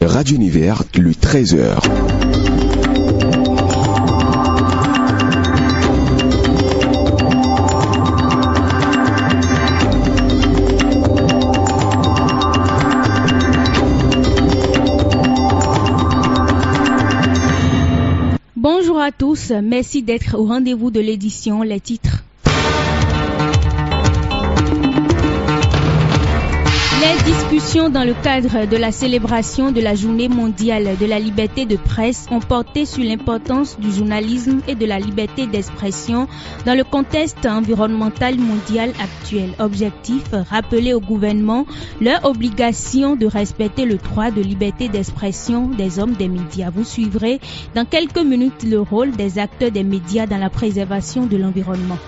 Radio Univers, le 13h. Bonjour à tous, merci d'être au rendez-vous de l'édition Les titres. Les discussions dans le cadre de la célébration de la Journée mondiale de la liberté de presse ont porté sur l'importance du journalisme et de la liberté d'expression dans le contexte environnemental mondial actuel. Objectif, rappeler au gouvernement leur obligation de respecter le droit de liberté d'expression des hommes des médias. Vous suivrez dans quelques minutes le rôle des acteurs des médias dans la préservation de l'environnement.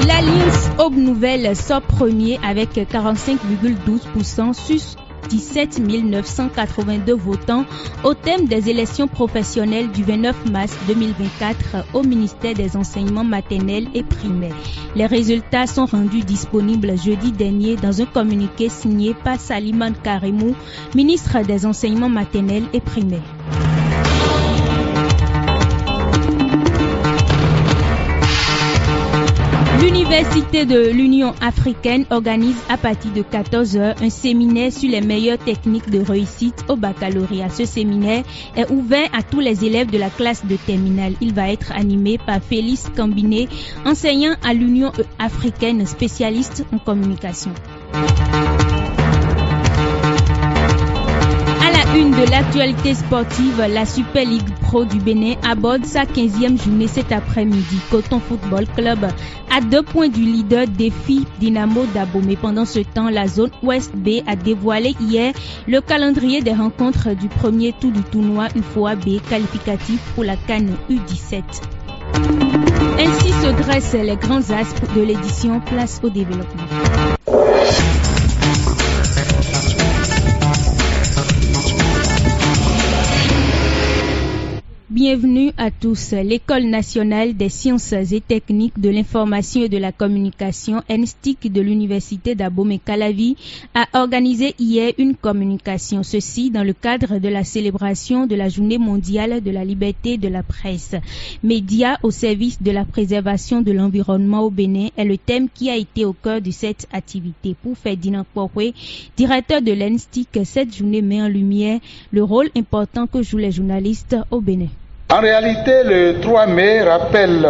L'Alliance Aube Nouvelle sort premier avec 45,12% sur 17 982 votants au thème des élections professionnelles du 29 mars 2024 au ministère des Enseignements maternels et primaires. Les résultats sont rendus disponibles jeudi dernier dans un communiqué signé par Saliman Karimou, ministre des Enseignements maternels et primaires. L'Université de l'Union africaine organise à partir de 14h un séminaire sur les meilleures techniques de réussite au baccalauréat. Ce séminaire est ouvert à tous les élèves de la classe de terminale. Il va être animé par Félix Cambiné, enseignant à l'Union africaine, spécialiste en communication. Une de l'actualité sportive, la Super League Pro du Bénin aborde sa 15e journée cet après-midi. Coton Football Club, à 2 points du leader, défie Dynamo d'Abomey. Pendant ce temps, la zone Ouest B a dévoilé hier le calendrier des rencontres du premier tour du tournoi UFOA B qualificatif pour la CAN U17. Ainsi se dressent les grands axes de l'édition Place au développement. Bienvenue à tous. L'École nationale des sciences et techniques de l'information et de la communication, ENSTIC de l'Université d'Abomey-Calavi, a organisé hier une communication. Ceci dans le cadre de la célébration de la Journée mondiale de la liberté de la presse. Médias au service de la préservation de l'environnement au Bénin est le thème qui a été au cœur de cette activité. Pour Ferdinand Poré, directeur de l'ENSTIC, cette journée met en lumière le rôle important que jouent les journalistes au Bénin. En réalité, le 3 mai rappelle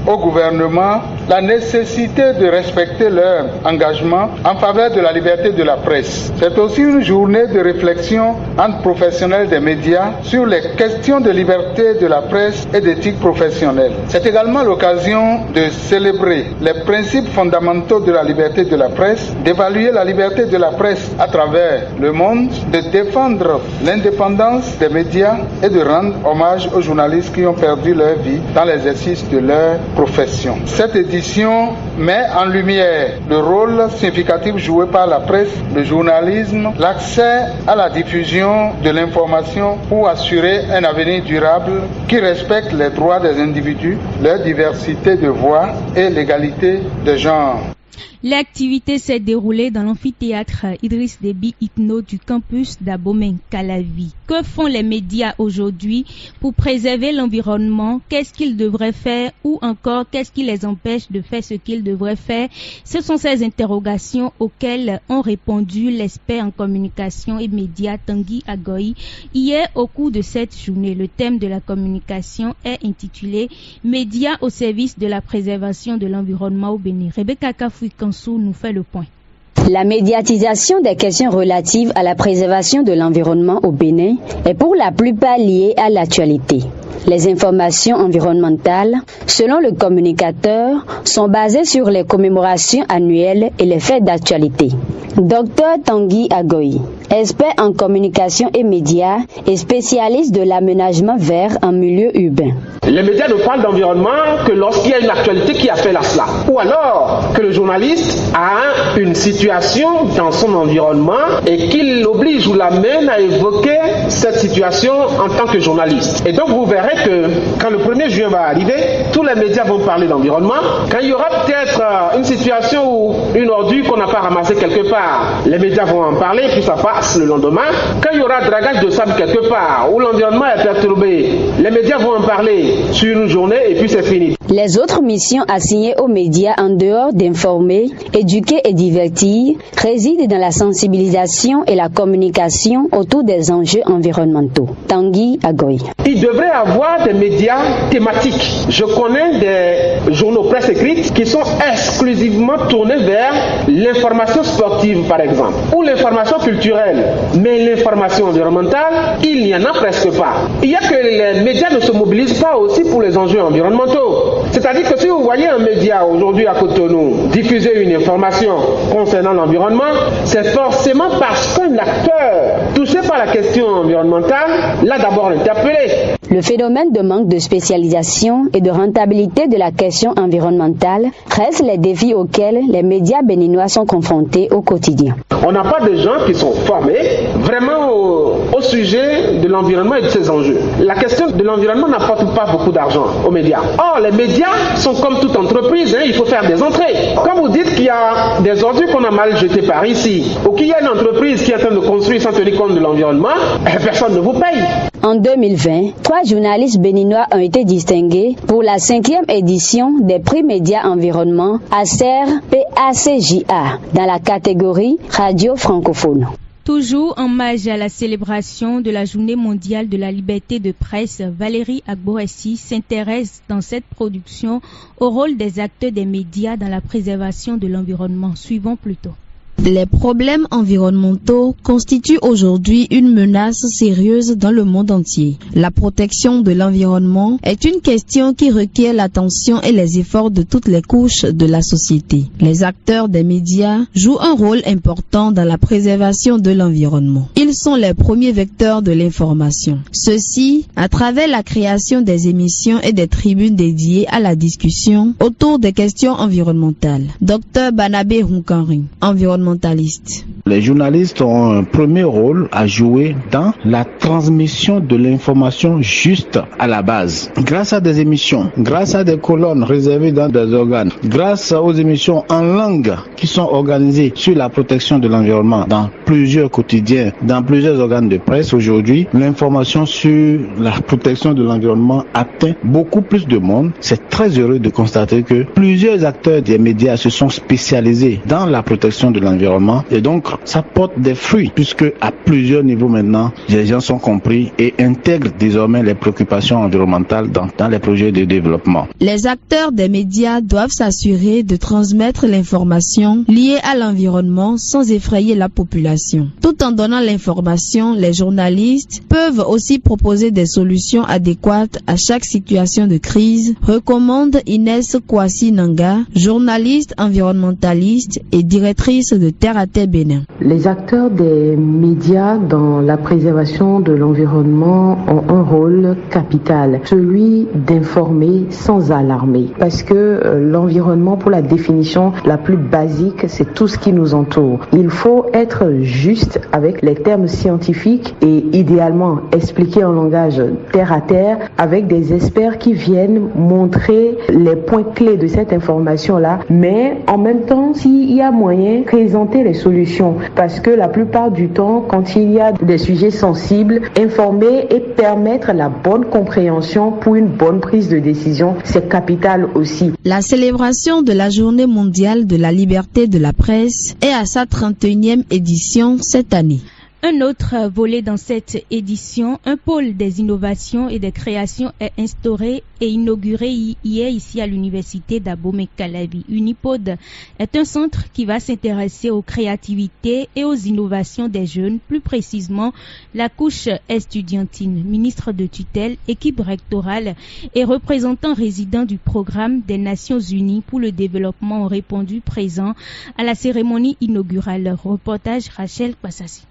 au gouvernement la nécessité de respecter leur engagement en faveur de la liberté de la presse. C'est aussi une journée de réflexion entre professionnels des médias sur les questions de liberté de la presse et d'éthique professionnelle. C'est également l'occasion de célébrer les principes fondamentaux de la liberté de la presse, d'évaluer la liberté de la presse à travers le monde, de défendre l'indépendance des médias et de rendre hommage aux journalistes qui ont perdu leur vie dans l'exercice de leur profession. Cette édition met en lumière le rôle significatif joué par la presse, le journalisme, l'accès à la diffusion de l'information pour assurer un avenir durable qui respecte les droits des individus, leur diversité de voix et l'égalité de genre. L'activité s'est déroulée dans l'amphithéâtre Idriss Déby Itno du campus d'Abomey-Calavi. Que font les médias aujourd'hui pour préserver l'environnement? Qu'est-ce qu'ils devraient faire ou encore qu'est-ce qui les empêche de faire ce qu'ils devraient faire? Ce sont ces interrogations auxquelles ont répondu l'expert en communication et médias Tanguy Agoy hier au cours de cette journée. Le thème de la communication est intitulé « Médias au service de la préservation de l'environnement au Bénin ». Rebecca Kafoui-Kansou nous fait le point. La médiatisation des questions relatives à la préservation de l'environnement au Bénin est pour la plupart liée à l'actualité. Les informations environnementales, selon le communicateur, sont basées sur les commémorations annuelles et les faits d'actualité. Dr Tanguy Agoy, expert en communication et médias et spécialiste de l'aménagement vert en milieu urbain. Les médias ne parlent d'environnement que lorsqu'il y a une actualité qui appelle à cela. Ou alors que le journaliste a une situation dans son environnement et qu'il l'oblige ou l'amène à évoquer cette situation en tant que journaliste. Et donc vous verrez que quand le 1er juin va arriver, tous les médias vont parler d'environnement. Quand il y aura peut-être une situation où une ordure qu'on n'a pas ramassée quelque part, les médias vont en parler et puis ça passe le lendemain. Quand il y aura dragage de sable quelque part où l'environnement est perturbé, les médias vont en parler sur une journée et puis c'est fini. Les autres missions assignées aux médias en dehors d'informer, éduquer et divertir résident dans la sensibilisation et la communication autour des enjeux environnementaux. Tanguy Agoy. Il devrait y avoir des médias thématiques. Je connais des journaux presse écrite qui sont exclusivement tournés vers l'information sportive par exemple, ou l'information culturelle. Mais l'information environnementale, il n'y en a presque pas. Il y a que les médias ne se mobilisent pas aussi pour les enjeux environnementaux. C'est-à-dire que si vous voyez un média aujourd'hui à Cotonou diffuser une information concernant l'environnement, c'est forcément parce qu'un acteur touché par la question environnementale l'a d'abord interpellé. Le phénomène de manque de spécialisation et de rentabilité de la question environnementale reste les défis auxquels les médias béninois sont confrontés au quotidien. On n'a pas de gens qui sont formés vraiment au sujet de l'environnement et de ses enjeux. La question de l'environnement n'apporte pas beaucoup d'argent aux médias. Or, les médias sont comme toute entreprise, il faut faire des entrées. Quand vous dites qu'il y a des ordures qu'on a mal jetées par ici, ou qu'il y a une entreprise qui est en train de construire sans tenir compte de l'environnement, personne ne vous paye. En 2020, 3 journalistes béninois ont été distingués pour la 5e édition des prix médias environnement ACER PACJA dans la catégorie radio francophone. Toujours en hommage à la célébration de la Journée mondiale de la liberté de presse, Valérie Agboressi s'intéresse dans cette production au rôle des acteurs des médias dans la préservation de l'environnement. Suivons plutôt. Les problèmes environnementaux constituent aujourd'hui une menace sérieuse dans le monde entier. La protection de l'environnement est une question qui requiert l'attention et les efforts de toutes les couches de la société. Les acteurs des médias jouent un rôle important dans la préservation de l'environnement. Ils sont les premiers vecteurs de l'information. Ceci à travers la création des émissions et des tribunes dédiées à la discussion autour des questions environnementales. Dr Banabé Hunkanri, environnementaliste. Les journalistes ont un premier rôle à jouer dans la transmission de l'information juste à la base. Grâce à des émissions, grâce à des colonnes réservées dans des organes, grâce aux émissions en langue qui sont organisées sur la protection de l'environnement dans plusieurs quotidiens, dans plusieurs organes de presse aujourd'hui, l'information sur la protection de l'environnement atteint beaucoup plus de monde. C'est très heureux de constater que plusieurs acteurs des médias se sont spécialisés dans la protection de l'environnement et donc ça porte des fruits puisque à plusieurs niveaux maintenant les gens sont compris et intègrent désormais les préoccupations environnementales dans les projets de développement. Les acteurs des médias doivent s'assurer de transmettre l'information liée à l'environnement sans effrayer la population. Tout en donnant l'information, les journalistes peuvent aussi proposer des solutions adéquates à chaque situation de crise, recommande Inès Kwasi Nanga, journaliste environnementaliste et directrice de Terre à Terre Bénin. Les acteurs des médias dans la préservation de l'environnement ont un rôle capital, celui d'informer sans alarmer. Parce que l'environnement, pour la définition la plus basique, c'est tout ce qui nous entoure. Il faut être juste avec les termes scientifiques et idéalement expliquer en langage terre à terre avec des experts qui viennent montrer les points clés de cette information-là, mais en même temps, s'il y a moyen, présenter les solutions, parce que la plupart du temps, quand il y a des sujets sensibles, informer et permettre la bonne compréhension pour une bonne prise de décision, c'est capital aussi. La célébration de la Journée mondiale de la liberté de la presse est à sa 31e édition cette année. Un autre volet dans cette édition, un pôle des innovations et des créations est instauré et inauguré hier ici à l'université d'Abomey-Calavi. Unipod est un centre qui va s'intéresser aux créativités et aux innovations des jeunes, plus précisément la couche estudiantine. Ministre de tutelle, équipe rectorale et représentants résidents du programme des Nations Unies pour le développement ont répondu présents à la cérémonie inaugurale. Reportage Rachel Passassi.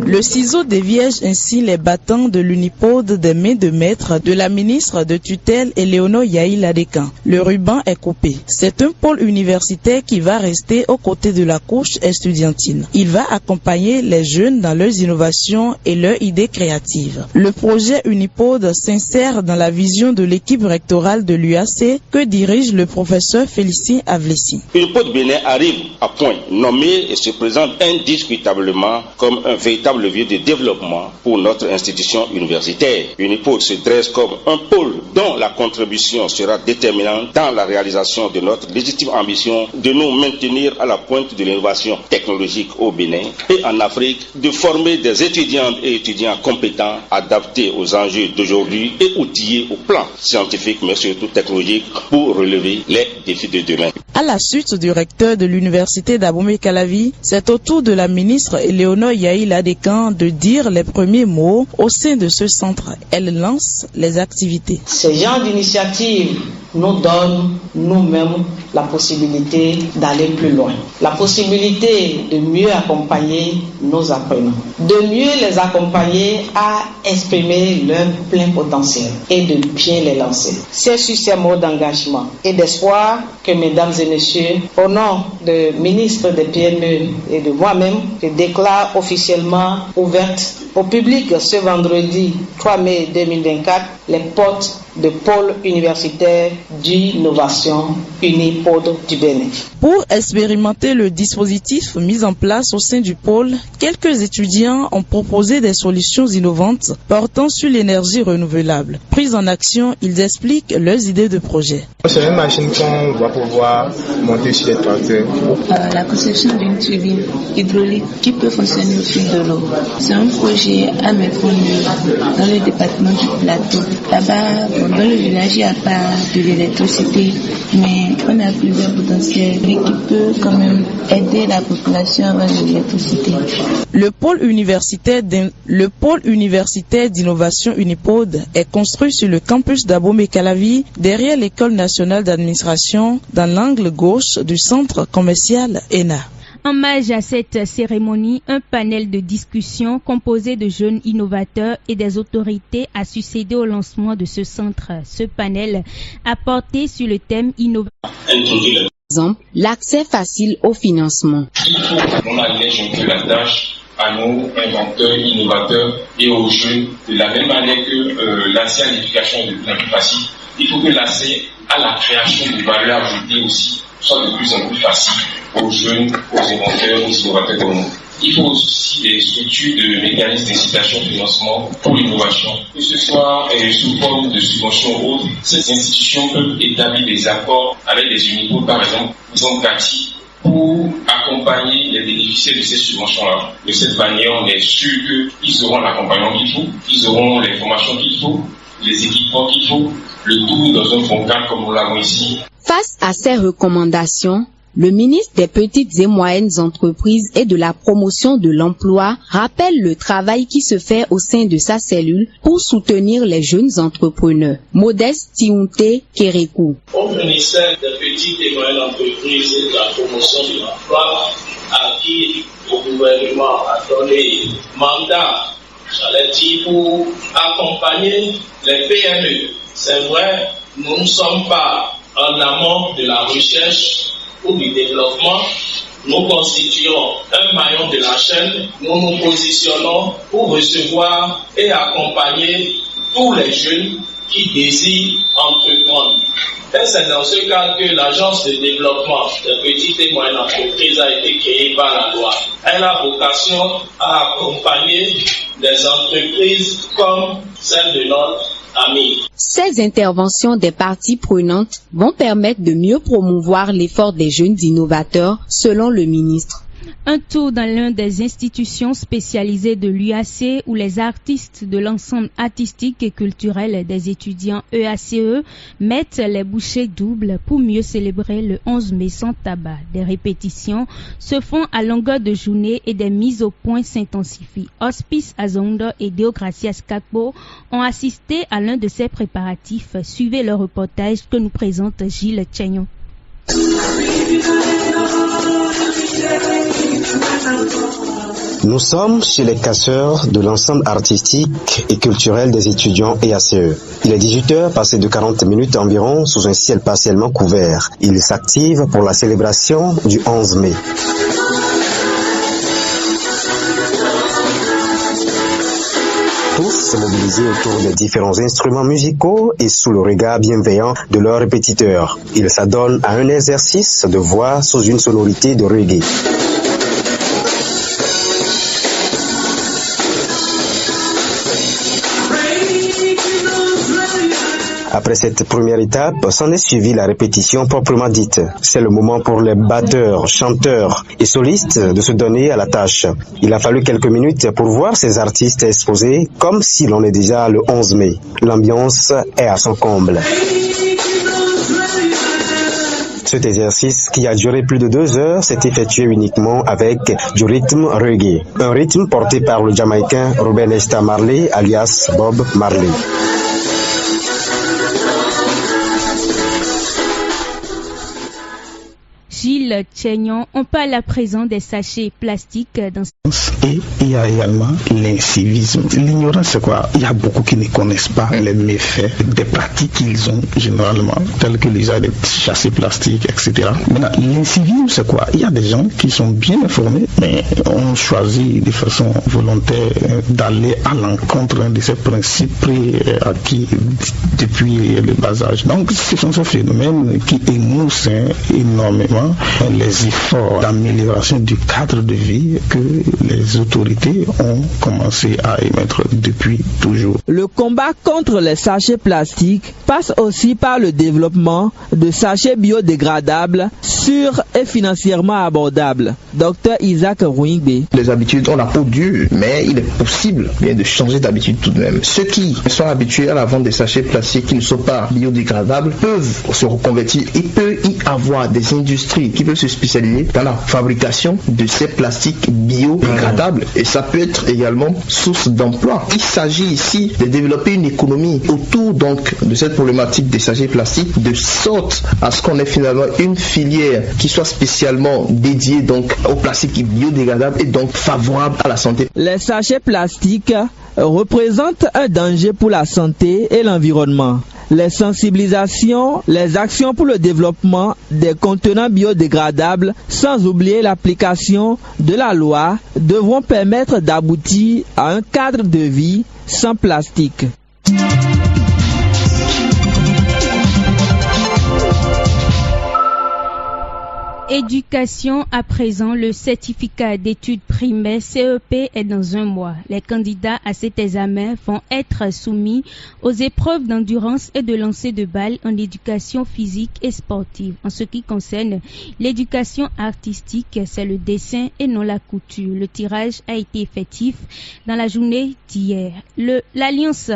Le ciseau déviège ainsi les battants de l'unipode des mains de maître de la ministre de tutelle Eleonore Yaïl Adekan. Le ruban est coupé. C'est un pôle universitaire qui va rester aux côtés de la couche estudiantine. Il va accompagner les jeunes dans leurs innovations et leurs idées créatives. Le projet Unipode s'insère dans la vision de l'équipe rectorale de l'UAC que dirige le professeur Félicien Avlessi. Unipode Bénin arrive à point nommé et se présente indiscutablement comme un véritable levier de développement pour notre institution universitaire. Unipode se dresse comme un pôle dont la contribution sera déterminante dans la réalisation de notre légitime ambition de nous maintenir à la pointe de l'innovation technologique au Bénin et en Afrique, de former des étudiantes et étudiants compétents, adaptés aux enjeux d'aujourd'hui et outillés au plan scientifique mais surtout technologique pour relever les défis de demain. À la suite du recteur de l'université d'Abomey-Calavi, c'est au tour de la ministre Eleonore Yaïl Adekan de dire les premiers mots au sein de ce centre. Elle lance les activités. Ce genre d'initiative nous donne nous-mêmes la possibilité d'aller plus loin, la possibilité de mieux accompagner nos apprenants, de mieux les accompagner à exprimer leur plein potentiel et de bien les lancer. C'est sur ces mots d'engagement et d'espoir que, mesdames et messieurs, au nom du ministre des PME et de moi-même, je déclare officiellement ouverte au public ce vendredi 3 mai 2024 les portes de pôle universitaire d'innovation Unipode du Bénin. Pour expérimenter le dispositif mis en place au sein du pôle, quelques étudiants ont proposé des solutions innovantes portant sur l'énergie renouvelable. Pris en action, ils expliquent leurs idées de projet. C'est une machine qu'on va pouvoir monter sur les tracteurs. La conception d'une turbine hydraulique qui peut fonctionner au fil de l'eau. C'est un projet à mettre en œuvre dans le département du Plateau. Là-bas, dans le village, il n'y a pas de l'électricité, mais on a plusieurs potentiels qui peut quand même aider la population à avoir de l'électricité. Le pôle universitaire d'innovation Unipode est construit sur le campus d'Abomey-Calavi, derrière l'école nationale d'administration, dans l'angle gauche du centre commercial ENA. En hommage à cette cérémonie, un panel de discussion composé de jeunes innovateurs et des autorités a succédé au lancement de ce centre. Ce panel a porté sur le thème innovation. Exemple, l'accès facile au financement. On allège un peu la tâche à nos inventeurs, innovateurs et aux jeunes, de la même manière que l'accès à l'éducation est de plus en plus facile. Il faut que l'accès à la création de valeur ajoutée aussi soit de plus en plus facile aux jeunes, aux inventeurs, aux innovateurs comme nous. Il faut aussi des structures de mécanismes d'incitation de financement pour l'innovation, que ce soit sous forme de subventions ou autres. Ces institutions peuvent établir des accords avec les Unipodes, par exemple, disons Cathy, pour accompagner les bénéficiaires de ces subventions-là. De cette manière, on est sûr qu'ils auront l'accompagnement qu'il faut, qu'ils auront les formations qu'il faut, les équipements qu'il faut, le tout dans un bon cadre comme nous l'avons ici. Face à ces recommandations, le ministre des Petites et Moyennes Entreprises et de la Promotion de l'Emploi rappelle le travail qui se fait au sein de sa cellule pour soutenir les jeunes entrepreneurs. Modeste Tiunte Kerekou. Au ministère des Petites et Moyennes Entreprises et de la Promotion de l'Emploi, à qui le gouvernement a donné mandat, j'allais dire, pour accompagner les PME. C'est vrai, nous ne sommes pas en amont de la recherche ou du développement. Nous constituons un maillon de la chaîne. Nous nous positionnons pour recevoir et accompagner tous les jeunes qui désirent entreprendre. Et c'est dans ce cadre que l'Agence de développement des petites et moyennes entreprises a été créée par la loi. Elle a vocation à accompagner des entreprises comme celle de notre ami. Ces interventions des parties prenantes vont permettre de mieux promouvoir l'effort des jeunes innovateurs, selon le ministre. Un tour dans l'une des institutions spécialisées de l'UAC où les artistes de l'ensemble artistique et culturel des étudiants EACE mettent les bouchées doubles pour mieux célébrer le 11 mai sans tabac. Des répétitions se font à longueur de journée et des mises au point s'intensifient. Hospice Azondo et Deogracias Kakbo ont assisté à l'un de ces préparatifs. Suivez le reportage que nous présente Gilles Tchagnon. Nous sommes chez les casseurs de l'ensemble artistique et culturel des étudiants EACE. Il est 18h, passé de 40 minutes environ, sous un ciel partiellement couvert. Ils s'activent pour la célébration du 11 mai. Tous mobilisés autour des différents instruments musicaux et sous le regard bienveillant de leurs répétiteurs. Ils s'adonnent à un exercice de voix sous une sonorité de reggae. Après cette première étape, s'en est suivie la répétition proprement dite. C'est le moment pour les batteurs, chanteurs et solistes de se donner à la tâche. Il a fallu quelques minutes pour voir ces artistes exposés comme si l'on est déjà le 11 mai. L'ambiance est à son comble. Cet exercice, qui a duré plus de 2 heures, s'est effectué uniquement avec du rythme reggae. Un rythme porté par le Jamaïcain Robert Nesta Marley, alias Bob Marley. Gilles Tchegnon, on parle à présent des sachets plastiques dans... Et il y a également l'incivisme. L'ignorance, c'est quoi? Il y a beaucoup qui ne connaissent pas les méfaits des pratiques qu'ils ont généralement, tels que l'usage des sachets plastiques, etc. Maintenant, l'incivisme, c'est quoi? Il y a des gens qui sont bien informés, mais ont choisi de façon volontaire d'aller à l'encontre de ces principes acquis depuis le bas âge. Donc, ce sont ces phénomènes qui émoussent énormément les efforts d'amélioration du cadre de vie que les autorités ont commencé à émettre depuis toujours. Le combat contre les sachets plastiques passe aussi par le développement de sachets biodégradables, sûrs et financièrement abordables. Dr Isaac Rouingbe. Les habitudes ont la peau dure, mais il est possible bien de changer d'habitude tout de même. Ceux qui sont habitués à la vente des sachets plastiques qui ne sont pas biodégradables peuvent se reconvertir. Il peut y avoir des industries qui peuvent se spécialiser dans la fabrication de ces plastiques biodégradables et ça peut être également source d'emploi. Il s'agit ici de développer une économie autour donc de cette problématique des sachets plastiques de sorte à ce qu'on ait finalement une filière qui soit spécialement dédiée donc aux plastiques biodégradables et donc favorable à la santé. Les sachets plastiques représentent un danger pour la santé et l'environnement. Les sensibilisations, les actions pour le développement des contenants biodégradables, sans oublier l'application de la loi, devront permettre d'aboutir à un cadre de vie sans plastique. Éducation à présent, le certificat d'études primaires CEP est dans 1 mois. Les candidats à cet examen vont être soumis aux épreuves d'endurance et de lancer de balles en éducation physique et sportive. En ce qui concerne l'éducation artistique, c'est le dessin et non la couture. Le tirage a été effectif dans la journée d'hier. L'Alliance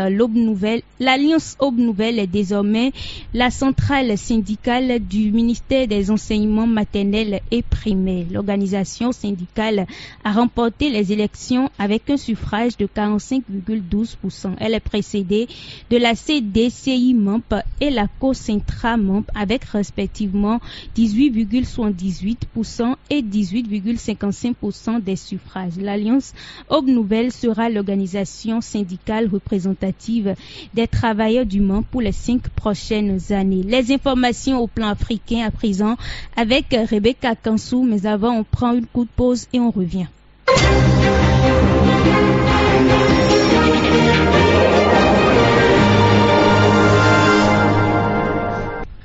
Aube Nouvelle est désormais la centrale syndicale du ministère des enseignements maternels et primaire. L'organisation syndicale a remporté les élections avec un suffrage de 45,12%. Elle est précédée de la CDCI MAMP et la COCENTRA MAMP avec respectivement 18,78% et 18,55% des suffrages. L'Alliance Aube Nouvelle sera l'organisation syndicale représentative des travailleurs du Mans pour les 5 prochaines années. Les informations au plan africain à présent avec Rebecca Kansou, mais avant on prend une courte pause et on revient.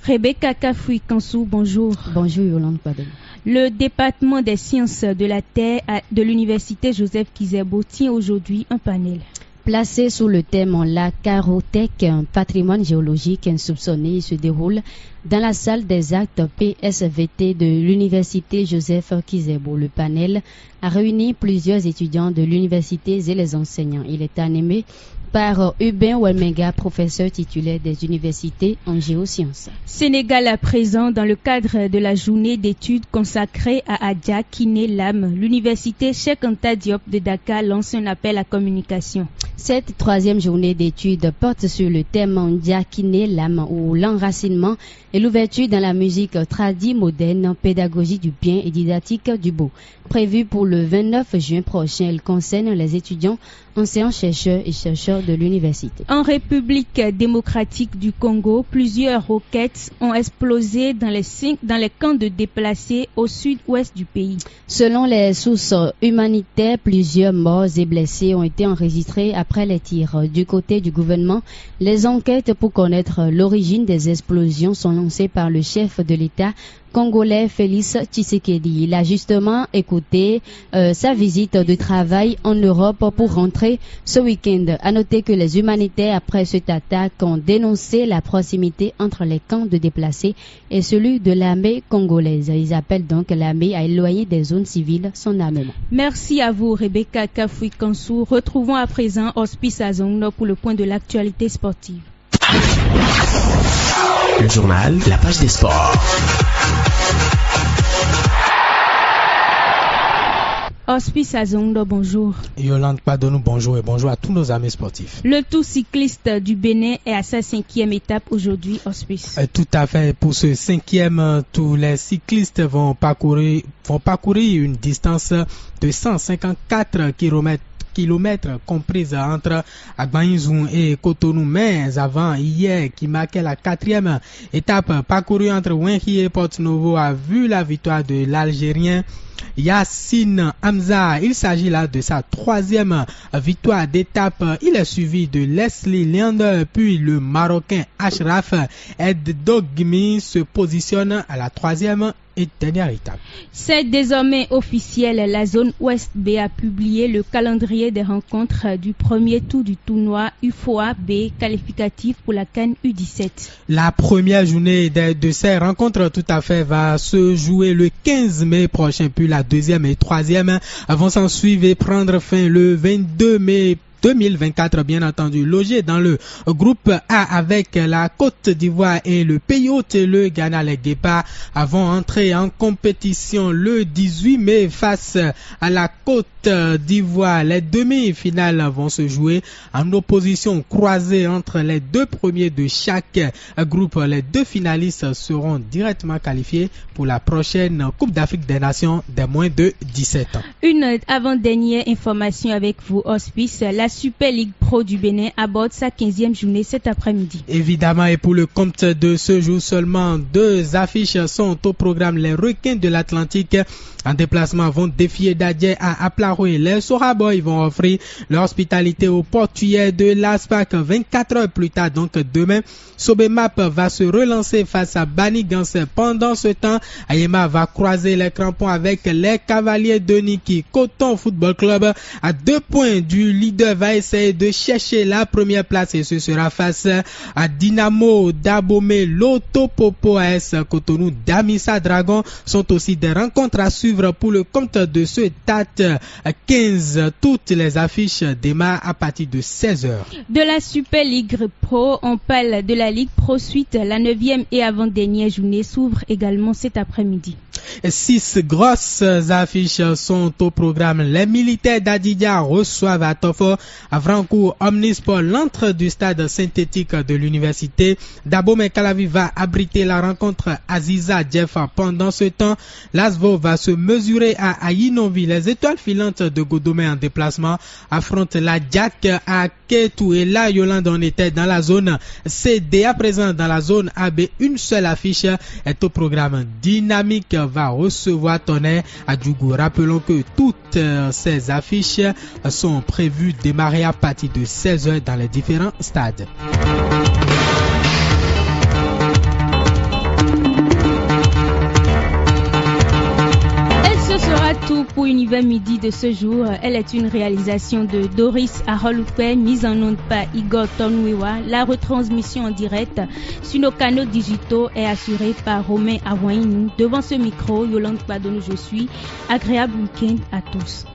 Rebecca Kafoui Kansou, bonjour. Bonjour Yolande Padel. Le département des sciences de la Terre de l'Université Joseph Kizerbo tient aujourd'hui un panel. Placé sous le thème La Carotèque, un patrimoine géologique insoupçonné, se déroule dans la salle des actes PSVT de l'Université Joseph Kizerbo. Le panel a réuni plusieurs étudiants de l'université et les enseignants. Il est animé par Ubin Welmenga, professeur titulaire des universités en géosciences. Sénégal à présent, dans le cadre de la journée d'études consacrée à Adja Kiné Lam, l'université Cheikh Anta Diop de Dakar lance un appel à communication. Cette troisième journée d'études porte sur le thème Ndiakine, l'âme ou l'enracinement et l'ouverture dans la musique tradie moderne, pédagogie du bien et didactique du beau. Prévue pour le 29 juin prochain, elle concerne les étudiants, anciens chercheurs et chercheurs de l'université. En République démocratique du Congo, plusieurs roquettes ont explosé dans les camps de déplacés au sud-ouest du pays. Selon les sources humanitaires, plusieurs morts et blessés ont été enregistrés après les tirs. Du côté du gouvernement, les enquêtes pour connaître l'origine des explosions sont lancées par le chef de l'État congolais Félix Tshisekedi. Il a justement écouté sa visite de travail en Europe pour rentrer ce week-end. À noter que les humanitaires, après cette attaque, ont dénoncé la proximité entre les camps de déplacés et celui de l'armée congolaise. Ils appellent donc l'armée à éloigner des zones civiles son armement. Merci à vous, Rebecca Kafoui-Kansou. Retrouvons à présent Hospice Azongno pour le point de l'actualité sportive. Le journal, la page des sports. Hospice Azongdo, bonjour. Yolande Padonou, bonjour et bonjour à tous nos amis sportifs. Le Tour cycliste du Bénin est à sa 5e étape aujourd'hui, Hospice. Tout à fait. Pour ce 5e tour, les cyclistes vont parcourir une distance de 154 kilomètres comprise entre Agbanizou et Cotonou, mais avant hier qui marquait la 4e étape parcourue entre Wenki et Porto-Novo a vu la victoire de l'Algérien Yassine Hamza. Il s'agit là de sa 3e victoire d'étape. Il est suivi de Leslie Leander, puis le Marocain Ashraf Eddogmi se positionne à la 3e et dernière étape. C'est désormais officiel. La zone Ouest B a publié le calendrier des rencontres du premier tour du tournoi UFOA B qualificatif pour la CAN U17. La première journée de ces rencontres tout à fait va se jouer le 15 mai prochain, puis la deuxième et troisième vont s'en suivre et prendre fin le 22 mai 2024, bien entendu. Logé dans le groupe A avec la Côte d'Ivoire et le pays hôte, le Ghana, les Guépards vont entrer en compétition le 18 mai face à la Côte d'Ivoire. Les demi-finales vont se jouer en opposition croisée entre les deux premiers de chaque groupe. Les deux finalistes seront directement qualifiés pour la prochaine Coupe d'Afrique des Nations des moins de 17 ans. Une avant-dernière information avec vous, Hospice. La Super Ligue Pro du Bénin aborde sa 15e journée cet après-midi. Évidemment, et pour le compte de ce jour, seulement 2 affiches sont au programme. Les Requins de l'Atlantique en déplacement vont défier Dadje à Aplaroé. Les Soraboy vont offrir leur hospitalité aux portugais de l'ASPAC 24 heures plus tard, donc demain. Sobemap va se relancer face à Bani Gansé. Pendant ce temps, Ayema va croiser les crampons avec les Cavaliers de Niki. Coton Football Club à 2 points du leader va essayer de chercher la première place et ce sera face à Dynamo d'Abomey. Loto Popo AS Cotonou Damissa Dragon sont aussi des rencontres à suivre pour le compte de ce TAT 15. Toutes les affiches démarrent à partir de 16h. De la Super Ligue Pro, on parle de la Ligue Pro Suite. La 9e et avant-dernière journée s'ouvre également cet après-midi. 6 grosses affiches sont au programme. Les militaires d'Adidia reçoivent à Tofo, à Francourt, Omnisport, l'entre du stade synthétique de l'université. Dabomey Calavi va abriter la rencontre Aziza Jeff. Pendant ce temps, l'Asvo va se mesurer à Ayinovi. Les étoiles filantes de Godomé en déplacement affrontent la Jack à Ketou. Et là, Yolande, on était dans la zone CD. À présent, dans la zone AB, une seule affiche est au programme. Dynamique va recevoir Tonnerre à Djougou. Rappelons que toutes ces affiches sont prévues démarrer à partir de 16h dans les différents stades. Ce sera tout pour Univers Midi de ce jour. Elle est une réalisation de Doris Aroloupe, mise en onde par Igor Tonwiwa. La retransmission en direct sur nos canaux digitaux est assurée par Romain Avoinou. Devant ce micro, Yolande Padonou, je suis. Agréable week-end à tous.